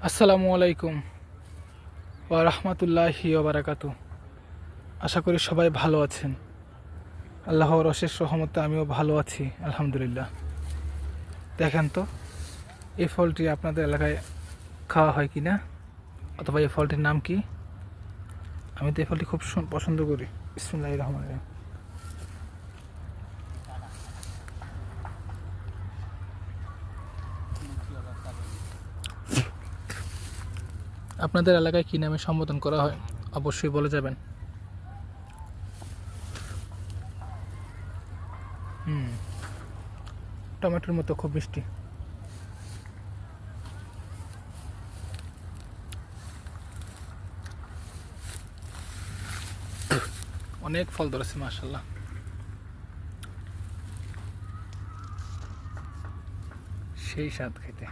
আসসালামু আলাইকুম ওয়া রাহমাতুল্লাহি ওয়া বারাকাতুহু। আশা করি সবাই ভালো আছেন। আল্লাহর অশেষ রহমতে আমিও ভালো আছি আলহামদুলিল্লাহ। দেখেন তো এই ফলটি আপনাদের এলাকায় খাওয়া হয় কি না, অথবা এই ফলটির নাম কি? আমি তো এই ফলটি খুব পছন্দ করি। বিসমিল্লাহির রহমানির রহিম। আপনাদের এলাকায় কি নামে সম্বোধন করা হয় অবশ্যই বলে যাবেন। টমেটোর মতো খুব মিষ্টি। অনেক ফল ধরেছে মাশাআল্লাহ। সেই স্বাদ খেতে।